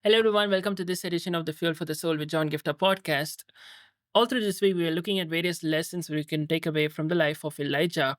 Hello, everyone. Welcome to this edition of the Fuel for the Soul with John Giftah podcast. All through this week, we are looking at various lessons we can take away from the life of Elijah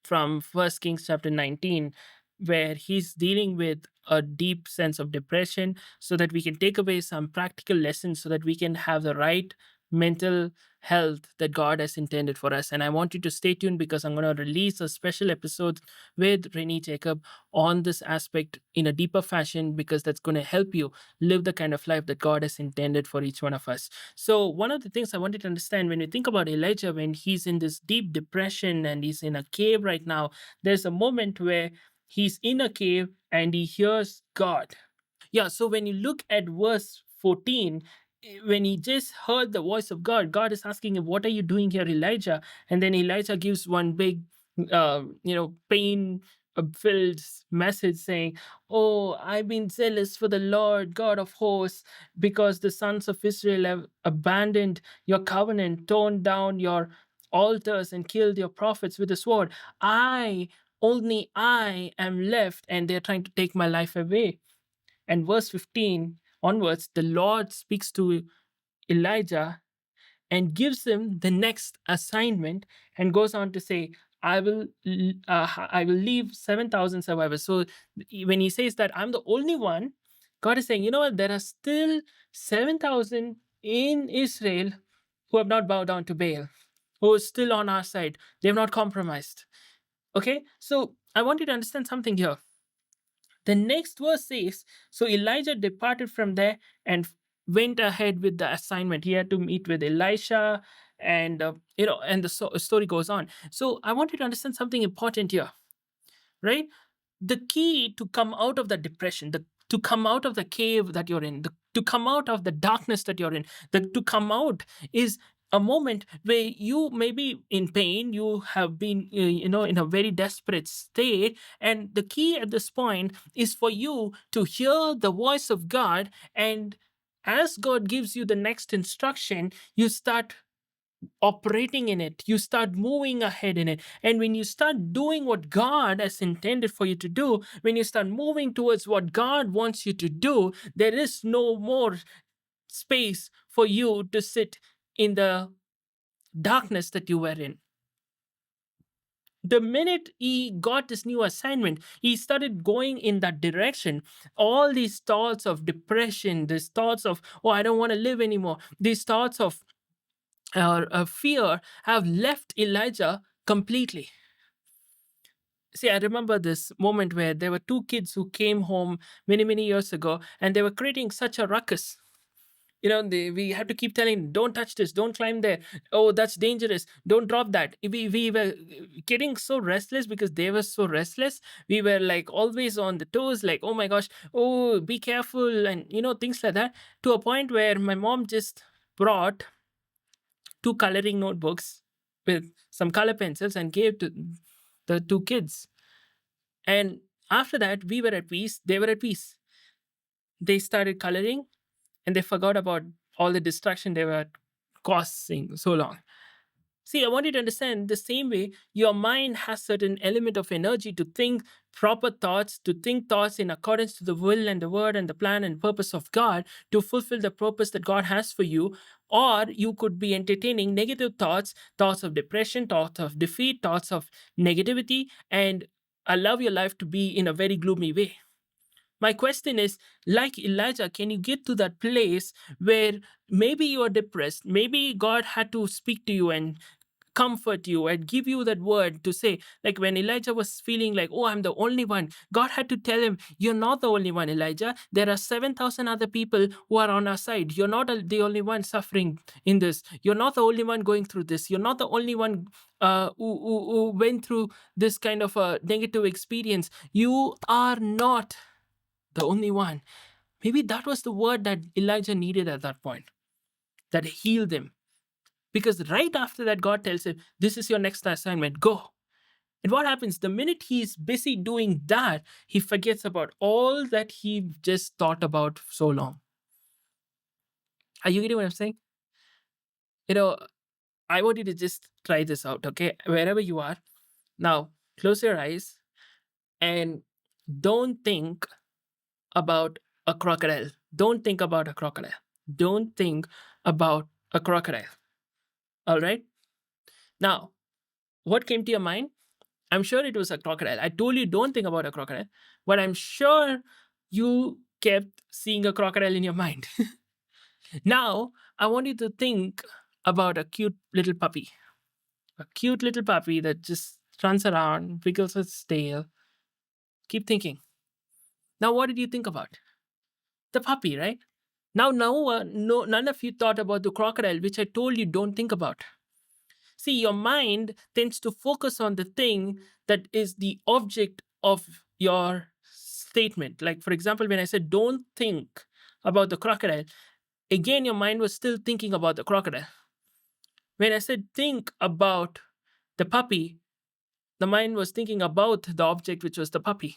from First Kings chapter 19, where he's dealing with a deep sense of depression, so that we can take away some practical lessons so that we can have the right mental health that God has intended for us. And I want you to stay tuned because I'm going to release a special episode with Renee Jacob on this aspect in a deeper fashion because that's going to help you live the kind of life that God has intended for each one of us. So, one of the things I wanted to understand when you think about Elijah, when he's in this deep depression and he's in a cave right now, there's a moment where he's in a cave and he hears God. Yeah, so when you look at verse 14, when he just heard the voice of God, God is asking him, "What are you doing here, Elijah?" And then Elijah gives one big, pain filled message saying, "Oh, I've been zealous for the Lord God of hosts because the sons of Israel have abandoned your covenant, torn down your altars, and killed your prophets with the sword. Only I am left, and they're trying to take my life away." And verse 15 onwards, the Lord speaks to Elijah and gives him the next assignment and goes on to say, I will leave 7,000 survivors. So when he says that I'm the only one, God is saying, you know what, there are still 7,000 in Israel who have not bowed down to Baal, who are still on our side. They have not compromised. Okay, so I want you to understand something here. The next verse says, so Elijah departed from there and went ahead with the assignment. He had to meet with Elisha, and and the story goes on. So I want you to understand something important here, right? The key to come out of the depression, to come out of the cave that you're in, to come out of the darkness that you're in, to come out is a moment where you may be in pain, you have been, in a very desperate state. And the key at this point is for you to hear the voice of God. And as God gives you the next instruction, you start operating in it, you start moving ahead in it. And when you start doing what God has intended for you to do, when you start moving towards what God wants you to do, there is no more space for you to sit in the darkness that you were in. The minute he got this new assignment, he started going in that direction. All these thoughts of depression, these thoughts of, oh, I don't want to live anymore, these thoughts of fear have left Elijah completely. See, I remember this moment where there were two kids who came home many, many years ago, and they were creating such a ruckus. We had to keep telling, don't touch this, don't climb there. Oh, that's dangerous. Don't drop that. We were getting so restless because they were so restless. We were like always on the toes, like, oh my gosh, oh, be careful, and things like that. To a point where my mom just brought two coloring notebooks with some color pencils and gave to the two kids. And after that, we were at peace. They were at peace. They started coloring and they forgot about all the distraction they were causing so long. See, I want you to understand the same way your mind has certain element of energy to think proper thoughts, to think thoughts in accordance to the will and the word and the plan and purpose of God to fulfill the purpose that God has for you. Or you could be entertaining negative thoughts, thoughts of depression, thoughts of defeat, thoughts of negativity, and allow your life to be in a very gloomy way. My question is, like Elijah, can you get to that place where maybe you are depressed? Maybe God had to speak to you and comfort you and give you that word to say, like when Elijah was feeling like, oh, I'm the only one. God had to tell him, you're not the only one, Elijah. There are 7,000 other people who are on our side. You're not the only one suffering in this. You're not the only one going through this. You're not the only one who went through this kind of a negative experience. You are not the only one. Maybe that was the word that Elijah needed at that point, that healed him. Because right after that, God tells him, this is your next assignment, go. And what happens? The minute he's busy doing that, he forgets about all that he just thought about so long. Are you getting what I'm saying? You know, I want you to just try this out, okay? Wherever you are. Now, close your eyes and don't think about a crocodile. Don't think about a crocodile. Don't think about a crocodile. All right. Now, what came to your mind? I'm sure it was a crocodile. I told you don't think about a crocodile, but I'm sure you kept seeing a crocodile in your mind. Now, I want you to think about a cute little puppy. A cute little puppy that just runs around, wiggles its tail. Keep thinking. Now, what did you think about? The puppy, right? Now, no, none of you thought about the crocodile, which I told you don't think about. See, your mind tends to focus on the thing that is the object of your statement. Like, for example, when I said don't think about the crocodile, again, your mind was still thinking about the crocodile. When I said think about the puppy, the mind was thinking about the object, which was the puppy.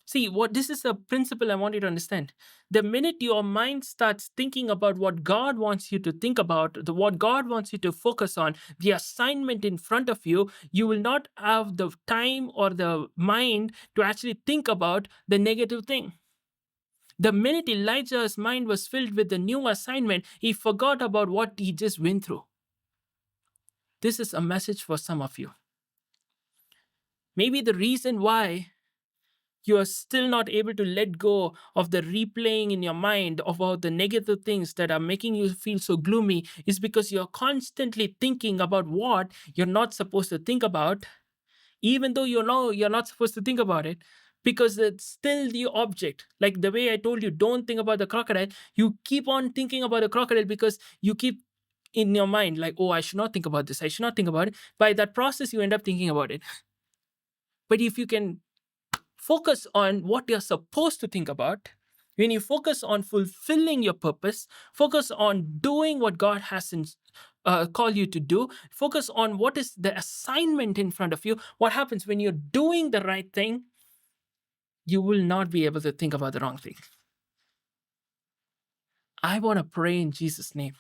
See, what this is a principle I want you to understand. The minute your mind starts thinking about what God wants you to think about, what God wants you to focus on, the assignment in front of you, you will not have the time or the mind to actually think about the negative thing. The minute Elijah's mind was filled with the new assignment, he forgot about what he just went through. This is a message for some of you. Maybe the reason why you are still not able to let go of the replaying in your mind about the negative things that are making you feel so gloomy is because you're constantly thinking about what you're not supposed to think about, even though you know you're not supposed to think about it, because it's still the object. Like the way I told you, don't think about the crocodile. You keep on thinking about the crocodile because you keep in your mind like, oh, I should not think about this, I should not think about it. By that process, you end up thinking about it. But if you can focus on what you're supposed to think about, when you focus on fulfilling your purpose, focus on doing what God has called you to do, focus on what is the assignment in front of you, what happens when you're doing the right thing, you will not be able to think about the wrong thing. I want to pray in Jesus' name.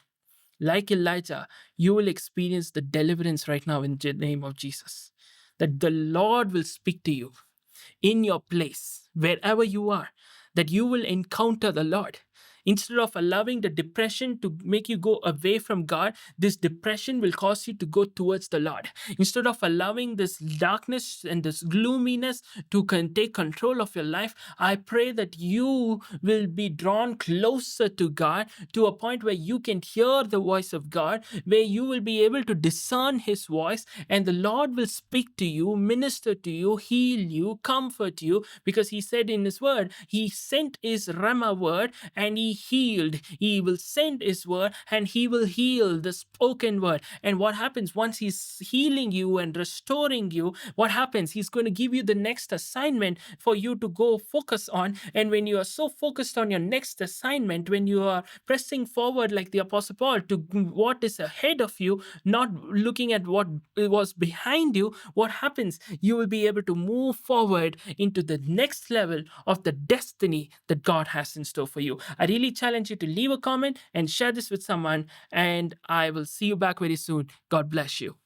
Like Elijah, you will experience the deliverance right now in the name of Jesus. That the Lord will speak to you in your place, wherever you are, that you will encounter the Lord. Instead of allowing the depression to make you go away from God, this depression will cause you to go towards the Lord. Instead of allowing this darkness and this gloominess to take control of your life, I pray that you will be drawn closer to God to a point where you can hear the voice of God, where you will be able to discern His voice, and the Lord will speak to you, minister to you, heal you, comfort you, because He said in His word, He sent His Rama word and He healed. He will send His word and He will heal the spoken word. And what happens once He's healing you and restoring you? What happens? He's going to give you the next assignment for you to go focus on. And when you are so focused on your next assignment, when you are pressing forward like the Apostle Paul to what is ahead of you, not looking at what was behind you, what happens? You will be able to move forward into the next level of the destiny that God has in store for you. I really challenge you to leave a comment and share this with someone, and I will see you back very soon. God bless you.